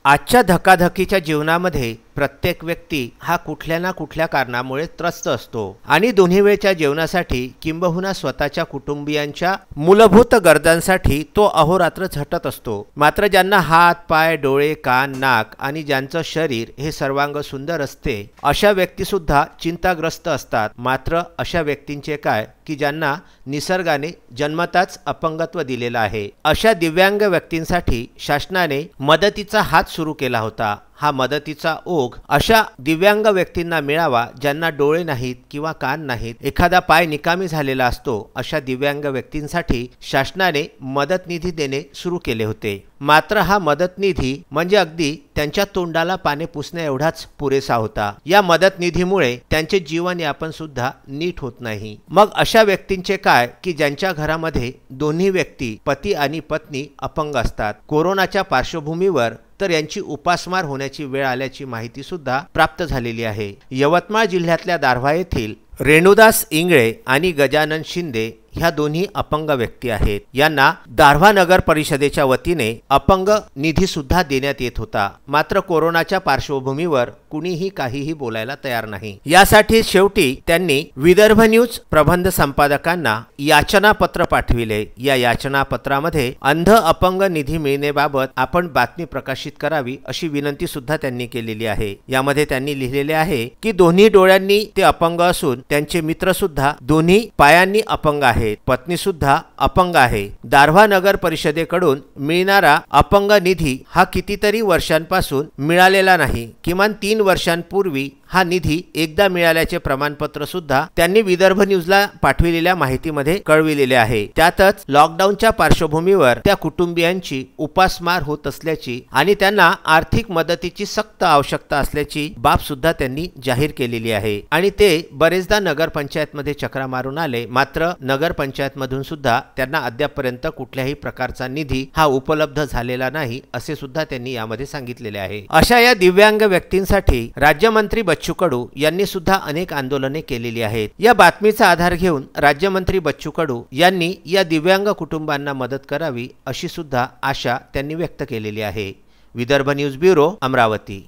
आजच्या धकाधकीच्या जीवनामध्ये प्रत्येक व्यक्ती हा कुठल्या ना कुठल्या कारणामुळे त्रस्त असतो आणि दोन्ही वेळच्या जेवणासाठी किंबहुना स्वतःच्या कुटुंबियांच्या मूलभूत गरजांसाठी तो अहोरात्र झटत असतो। मात्र ज्यांना हात, पाय, डोळे, कान, नाक आणि ज्यांचं शरीर हे सर्वांग सुंदर असते अशा व्यक्ती सुद्धा चिंताग्रस्त असतात। मात्र अशा व्यक्तींचे काय की ज्यांना निसर्गाने जन्मताच अपंगत्व दिलेलं आहे। अशा दिव्यांग व्यक्तींसाठी शासनाने मदतीचा हात सुरू केला होता। हा मदतीचा ओघ अशा दिव्यांग व्यक्तींना मिळावा ज्यांना डोळे नाहीत किंवा कान नाहीत, एखादा पाय निकामी झालेला असतो। अशा दिव्यांग व्यक्तींसाठी शासनाने मदत निधी देणे सुरू केले होते। मात्र हा मदत निधी म्हणजे अगदी त्यांच्या तोंडाला पाने पुसण्या एवढाच पुरेसा होता। या मदत निधीमुळे त्यांचे जीवनयापन सुद्धा नीट होत नाही। मग अशा व्यक्तींचे काय की ज्यांच्या घरामध्ये दोन्ही व्यक्ती पती आणि पत्नी अपंग असतात। कोरोनाच्या पार्श्वभूमीवर तर यांची उपासमार होण्याची वेळ आल्याची माहिती सुद्धा प्राप्त झालेली आहे। यवतमाळ जिल्ह्यातल्या दारव्हा येथील रेणुदास इंगळे आणि गजानन शिंदे ह्या दोन्ही अपंग व्यक्ती आहेत। यांना दारव्हा नगर परिषदेच्या वतीने अपंग निधी सुद्धा देण्यात येत होता। मात्र कोरोनाच्या पार्श्वभूमीवर कुणीही काहीही बोलायला तयार नाही। यासाठी शेवटी त्यांनी विदर्भ न्यूज प्रबंध संपादकांना याचना पत्र पाठविले। या याचना पत्रामध्ये अंध अपंग निधी मिळण्याबाबत आपण बातमी प्रकाशित करावी अशी विनंती सुद्धा त्यांनी केलेली आहे। यामध्ये त्यांनी लिहिलेले आहे की दोन्ही डोळ्यांनी ते अपंग असून त्यांचे मित्र सुद्धा दोन्ही पायांनी अपंग आहेत, पत्नी सुद्धा अपंग आहे। दारव्हा नगर परिषदेकडून मिळणारा अपंग निधी हा कितीतरी वर्षांपासून मिळालेला नाही। किमान 3 वर्षांपूर्वी हा निधी एकदा मिळाल्याचे प्रमाणपत्र सुद्धा त्यांनी विदर्भ न्यूजला पाठविलेल्या माहितीमध्ये कळविलेले आहे। त्यातच लॉकडाऊनच्या पार्श्वभूमीवर त्या कुटुंबियांची उपासमार होत असल्याची आणि त्यांना आर्थिक मदतीची सक्त आवश्यकता असल्याची बाब सुद्धा त्यांनी जाहीर केलेली आहे। आणि ते बरेचदा नगरपंचायतमध्ये चक्रा मारून आले, मात्र नगरपंचायतमधून सुद्धा त्यांना अद्यापपर्यंत कुठल्याही प्रकारचा निधी हा उपलब्ध झालेला नाही असे सुद्धा त्यांनी यामध्ये सांगितलेले आहे। अशा या दिव्यांग व्यक्तींसाठी राज्यमंत्री बच्चू कडू यांनी सुद्धा अनेक आंदोलने केलेली आहेत। या बातमीचा आधार घेऊन राज्यमंत्री बच्चू कडू यांनी या दिव्यांग कुटुंबांना मदत करावी अशी सुद्धा आशा त्यांनी व्यक्त केलेली आहे। Vidarbha news bureau, Amravati.